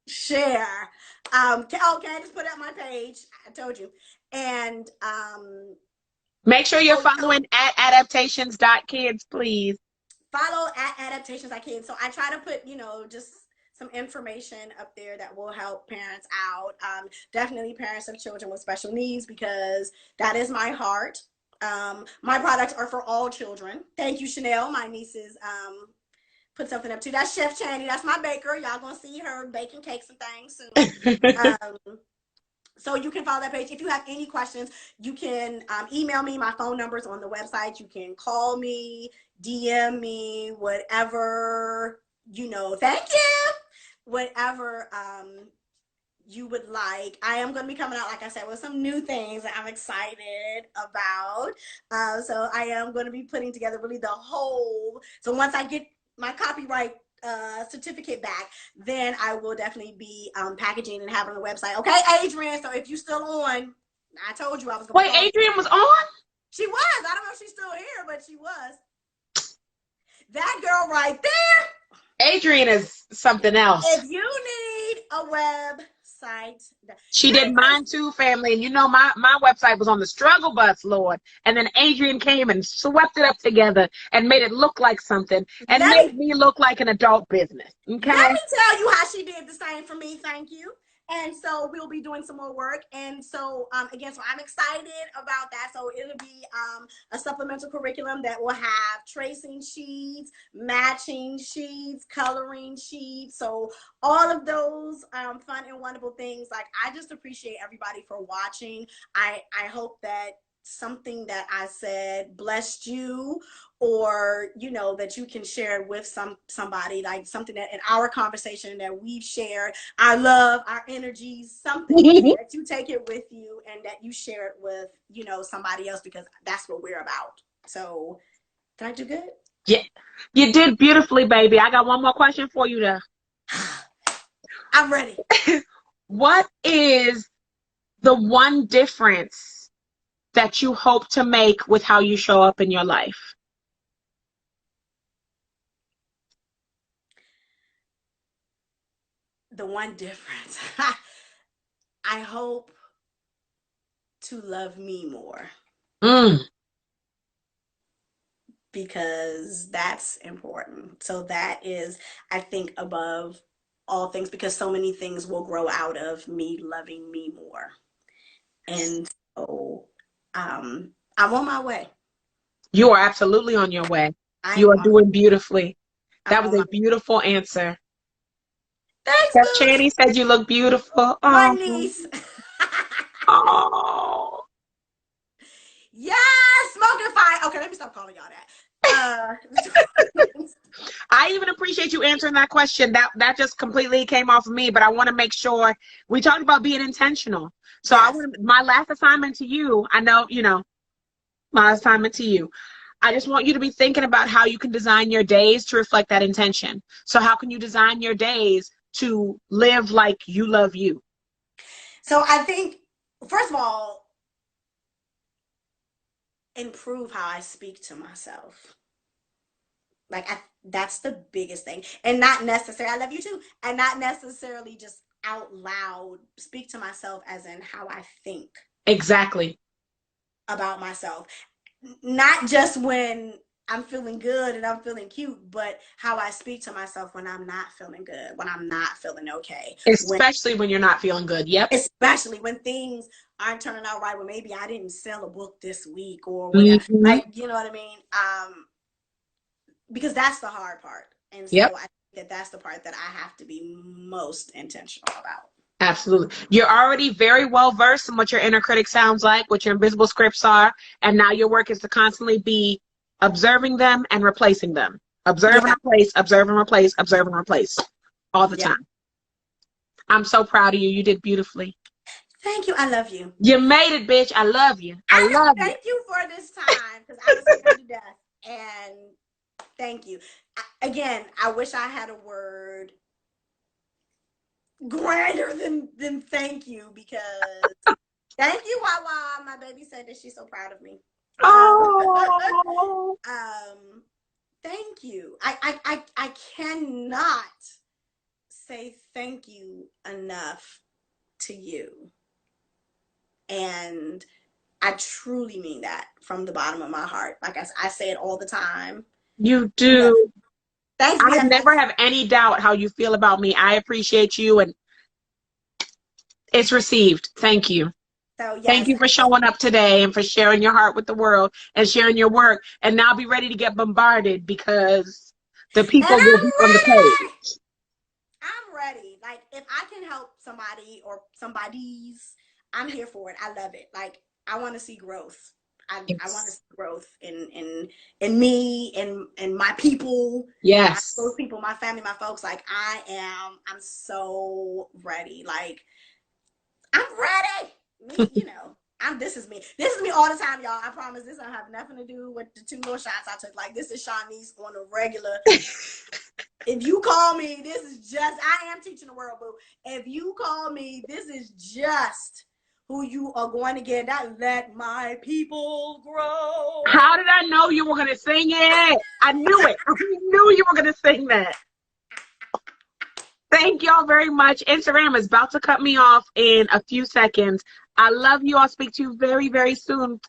Share. Okay, just put it on my page. I told you. And Make sure you're oh, you know, following at adaptations.kids, please. follow at adaptations I can. So I try to put, you know, just some information up there that will help parents out. Definitely parents of children with special needs because that is my heart. My products are for all children. Thank you, Chanel. My nieces put something up too. That's Chef Channy. That's my baker. Y'all gonna see her baking cakes and things soon. So you can follow that page. If you have any questions, you can email me. My phone number is on the website. You can call me, DM me, whatever, you know, thank you. Whatever you would like. I am going to be coming out, like I said, with some new things that I'm excited about. So I am going to be putting together really the whole. So once I get my copyright certificate back, then I will definitely be packaging and having a website. Okay, Adrian. So if you still on, I told you I was going to Wait, call you. Adrian was on? She was. I don't know if she's still here, but she was. That girl right there. Adrian is something else. If you need a website, She let did me tell you. mine too, family. And you know, my website was on the struggle bus, Lord. And then Adrian came and swept it up together and made it look like something and Let me made me look like an adult business. let Okay? me tell you how she did the same for me. Thank you. And so we'll be doing some more work. And so again, so I'm excited about that. So it'll be a supplemental curriculum that will have tracing sheets, matching sheets, coloring sheets. So all of those fun and wonderful things. Like, I just appreciate everybody for watching. I hope that something that I said blessed you, or that you can share it with somebody, like something that in our conversation that we've shared, our love, our energy, something that you take it with you and that you share it with somebody else, because that's what we're about. So did I do good? Yeah, you did beautifully, baby. I got one more question for you there. I'm ready. What is the one difference that you hope to make with how you show up in your life? The one difference. I hope to love me more. Because that's important. So that is, I think, above all things, because so many things will grow out of me loving me more. And so I'm on my way. You are absolutely on your way. I You am are doing beautifully. That I'm was on a beautiful answer. Thanks, Chef boo. Channy said you look beautiful. My Oh. niece. Oh. Yes, smoking fire. Okay, let me stop calling y'all that. I even appreciate you answering that question. That just completely came off of me, but I want to make sure we talked about being intentional. So yes. my last assignment to you, I know, my assignment to you. I just want you to be thinking about how you can design your days to reflect that intention. So how can you design your days to live like you love you? So I think, first of all, improve how I speak to myself. Like, that's the biggest thing. And not necessarily, I love you too, and not necessarily just out loud speak to myself as in how I think Exactly. about myself. Not just when I'm feeling good and I'm feeling cute, but how I speak to myself when I'm not feeling good, when I'm not feeling okay. Especially when you're not feeling good. Yep. Especially when things aren't turning out right, when maybe I didn't sell a book this week or whatever. Mm-hmm. Like, you know what I mean? Because that's the hard part. And so Yep. I think that's the part that I have to be most intentional about. Absolutely. You're already very well versed in what your inner critic sounds like, what your invisible scripts are, and now your work is to constantly be observing them and replacing them. Observe and replace, observe and replace, observe and replace all the time. I'm so proud of you. You did beautifully. Thank you. I love you. You made it, bitch. I love you. I love you. Thank you for this time, because I was scared to death. And thank you. Again, I wish I had a word greater than thank you, because thank you, Wawa. My baby said that she's so proud of me. Oh. Thank you. I cannot say thank you enough to you. And I truly mean that from the bottom of my heart. Like I say it all the time. You do. Thanks, I never have any doubt how you feel about me. I appreciate you, and it's received. Thank you. So, yes, thank you for showing up today and for sharing your heart with the world and sharing your work. And now be ready to get bombarded, because the people will be on the page. I'm ready. Like, if I can help somebody or somebody's, I'm here for it. I love it. Like, I want to see growth. I want to see growth in me and my people. Yes. Those people, my family, my folks. Like, I'm so ready. Like, I'm ready. This is me. This is me all the time, y'all. I promise this don't have nothing to do with the 2 little shots I took. Like, this is Shaunice on a regular. If you call me, this is just, I am teaching the world, boo. If you call me, this is just who you are going to get. That let my people grow. How did I know you were going to sing it? I knew it. I knew you were going to sing that. Thank y'all very much. Instagram is about to cut me off in a few seconds. I love you. I'll speak to you very, very soon.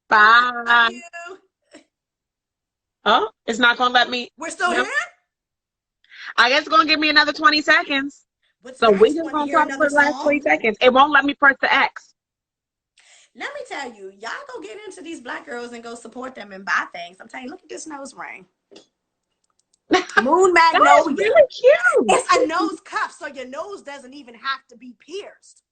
Bye. Love you. Oh, it's not going to let me. We're still here? I guess it's going to give me another 20 seconds. What's So we next? You just want to gonna hear talk for another the last song? 20 seconds. It won't let me press the X. Let me tell you, y'all go get into these black girls and go support them and buy things. I'm telling you, look at this nose ring. Moon That's Magnolia. really cute. It's a nose cuff, so your nose doesn't even have to be pierced.